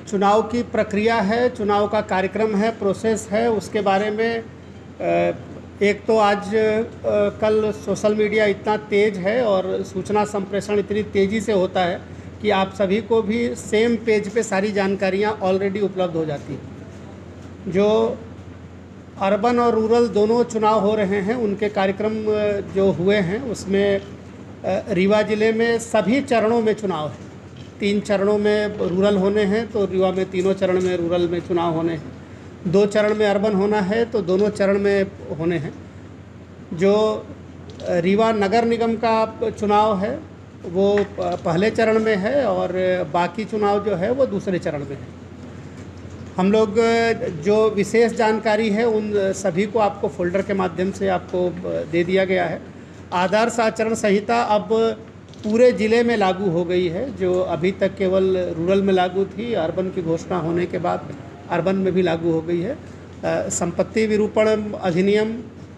चुनाव की प्रक्रिया है, चुनाव का कार्यक्रम है, प्रोसेस है, उसके बारे में एक तो आज कल सोशल मीडिया इतना तेज़ है और सूचना संप्रेषण इतनी तेज़ी से होता है कि आप सभी को भी सेम पेज पे सारी जानकारियाँ ऑलरेडी उपलब्ध हो जाती हैं। जो अर्बन और रूरल दोनों चुनाव हो रहे हैं, उनके कार्यक्रम जो हुए हैं उसमें रीवा ज़िले में सभी चरणों में चुनाव है। 3 चरणों में रूरल होने हैं तो रीवा में तीनों चरण में रूरल में चुनाव होने हैं। 2 चरण में अर्बन होना है तो दोनों चरण में होने हैं। जो रीवा नगर निगम का चुनाव है वो पहले चरण में है और बाकी चुनाव जो है वो दूसरे चरण में है। हम लोग जो विशेष जानकारी है उन सभी को आपको फोल्डर के माध्यम से आपको दे दिया गया है। आदर्श आचरण संहिता अब पूरे ज़िले में लागू हो गई है, जो अभी तक केवल रूरल में लागू थी। अर्बन की घोषणा होने के बाद अर्बन में भी लागू हो गई है। संपत्ति विरूपण अधिनियम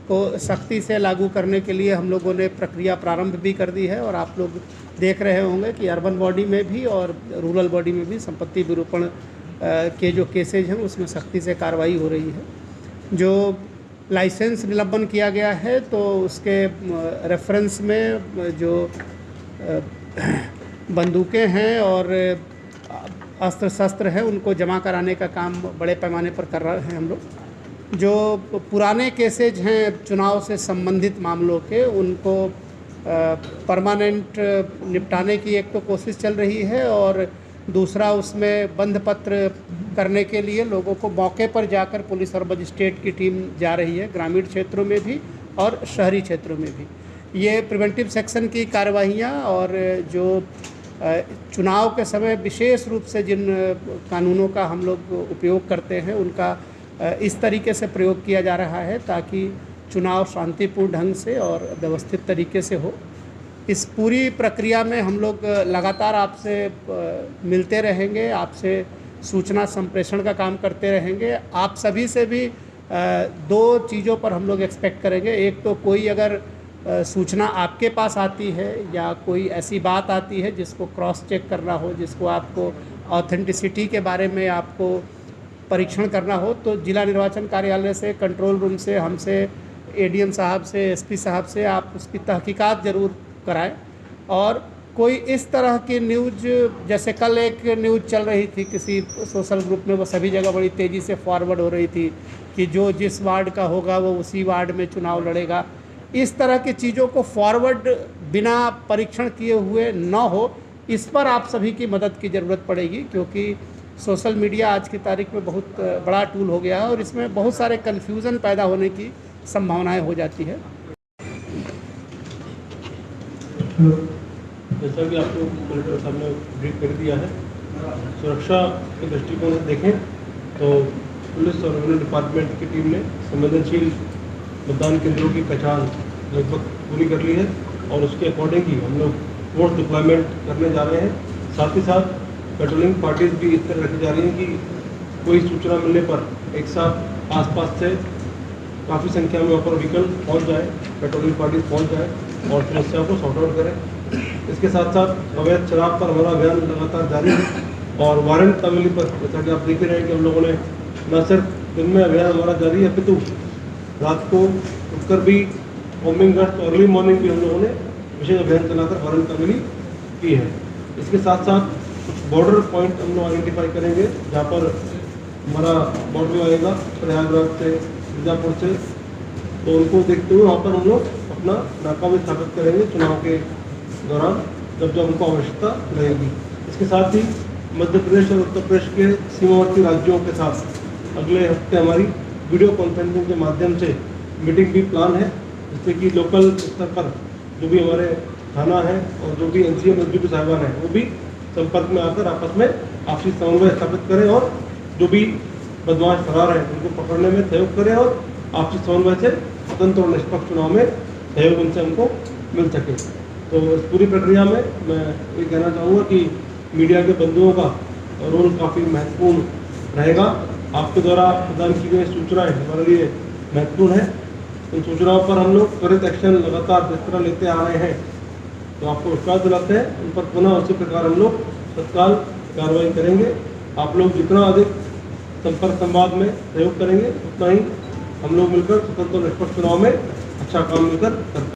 को सख्ती से लागू करने के लिए हम लोगों ने प्रक्रिया प्रारंभ भी कर दी है और आप लोग देख रहे होंगे कि अर्बन बॉडी में भी और रूरल बॉडी में भी संपत्ति विरूपण के जो केसेज हैं उसमें सख्ती से कार्रवाई हो रही है। जो लाइसेंस निलंबन किया गया है तो उसके रेफरेंस में जो बंदूकें हैं और अस्त्र शस्त्र हैं उनको जमा कराने का काम बड़े पैमाने पर कर रहे हैं हम लोग। जो पुराने केसेज हैं चुनाव से संबंधित मामलों के, उनको परमानेंट निपटाने की एक तो कोशिश चल रही है और दूसरा उसमें बंध पत्र करने के लिए लोगों को मौके पर जाकर पुलिस और मजिस्ट्रेट की टीम जा रही है, ग्रामीण क्षेत्रों में भी और शहरी क्षेत्रों में भी। ये प्रिवेंटिव सेक्शन की कार्रवाइयाँ और जो चुनाव के समय विशेष रूप से जिन कानूनों का हम लोग उपयोग करते हैं उनका इस तरीके से प्रयोग किया जा रहा है ताकि चुनाव शांतिपूर्ण ढंग से और व्यवस्थित तरीके से हो। इस पूरी प्रक्रिया में हम लोग लगातार आपसे मिलते रहेंगे, आपसे सूचना संप्रेषण का काम करते रहेंगे। आप सभी से भी 2 चीज़ों पर हम लोग एक्सपेक्ट करेंगे। एक तो कोई अगर सूचना आपके पास आती है या कोई ऐसी बात आती है जिसको क्रॉस चेक करना हो, जिसको आपको ऑथेंटिसिटी के बारे में आपको परीक्षण करना हो, तो जिला निर्वाचन कार्यालय से, कंट्रोल रूम से, हमसे, एडीएम साहब से, एसपी साहब से आप उसकी तहकीकात ज़रूर कराएं। और कोई इस तरह की न्यूज़, जैसे कल एक न्यूज़ चल रही थी किसी सोशल ग्रुप में, वो सभी जगह बड़ी तेज़ी से फॉरवर्ड हो रही थी कि जो जिस वार्ड का होगा वो उसी वार्ड में चुनाव लड़ेगा। इस तरह की चीज़ों को फॉरवर्ड बिना परीक्षण किए हुए न हो, इस पर आप सभी की मदद की ज़रूरत पड़ेगी, क्योंकि सोशल मीडिया आज की तारीख में बहुत बड़ा टूल हो गया है और इसमें बहुत सारे कन्फ्यूज़न पैदा होने की संभावनाएं हो जाती है। जैसा कि आपको कलेक्टर साहब ने ब्रीफ कर दिया है, सुरक्षा के दृष्टिकोण से देखें तो पुलिस और रेवेन्यू डिपार्टमेंट की टीम ने संवेदनशील मतदान केंद्रों की पहचान लगभग पूरी कर ली है और उसके अकॉर्डिंग ही हम लोग फोर्स डिप्लॉयमेंट करने जा रहे हैं। साथ ही साथ पेट्रोलिंग पार्टीज भी इस तरह रखी जा रही हैं कि कोई सूचना मिलने पर एक साथ आसपास से काफ़ी संख्या में वहाँ पर व्हीकल पहुँच जाए, पेट्रोलिंग पार्टीज पहुँच जाए और समस्या को सॉर्ट आउट करें। इसके साथ साथ अवैध शराब पर हमारा अभियान लगातार जारी है और वारंट तमिली पर, जैसा कि आप देख रहे हैं कि हम लोगों ने न सिर्फ दिन में अभियान हमारा जारी है, अपितु रात को उठकर भी होमिंग गश्त, अर्ली मॉर्निंग भी हम लोगों ने विशेष अभियान चलाकर वारंट तमिली की है। इसके साथ साथ कुछ बॉर्डर पॉइंट हम लोग आइडेंटिफाई करेंगे जहाँ पर हमारा बॉर्डर आएगा प्रयागराज से, मिर्जापुर से, तो उनको देखते हुए वहाँ पर हम लोग अपना नाका भी स्थापित करेंगे चुनाव के दौरान जब हमको आवश्यकता रहेगी। इसके साथ ही मध्य प्रदेश और उत्तर प्रदेश के सीमावर्ती राज्यों के साथ अगले हफ्ते हमारी वीडियो कॉन्फ्रेंसिंग के माध्यम से मीटिंग भी प्लान है, जिससे कि लोकल स्तर पर जो भी हमारे थाना है और जो भी एनसीएम एसडीपी साहिबान हैं वो भी संपर्क में आकर आपस में आपसी समन्वय स्थापित करें और जो भी बदमाश फरार हैं उनको पकड़ने में सहयोग करें और आपसी समन्वय से स्वतंत्र और निष्पक्ष चुनाव में सहयोग उनसे हमको मिल सके। तो इस पूरी प्रक्रिया में मैं ये कहना चाहूँगा कि मीडिया के बंधुओं का रोल काफ़ी महत्वपूर्ण रहेगा। आपके द्वारा प्रदान की गई सूचनाएं हमारे लिए महत्वपूर्ण है। उन सूचनाओं पर हम लोग त्वरित एक्शन लगातार जिस तरह लेते आ रहे हैं तो आपको विश्वास दिलाते हैं उन पर पुनः उसी प्रकार हम लोग तत्काल कार्रवाई करेंगे आप लोग जितना अधिक संपर्क संवाद में सहयोग करेंगे उतना ही हम लोग मिलकर स्वतंत्र और निष्पक्ष चुनाव में अच्छा काम मिलकर कर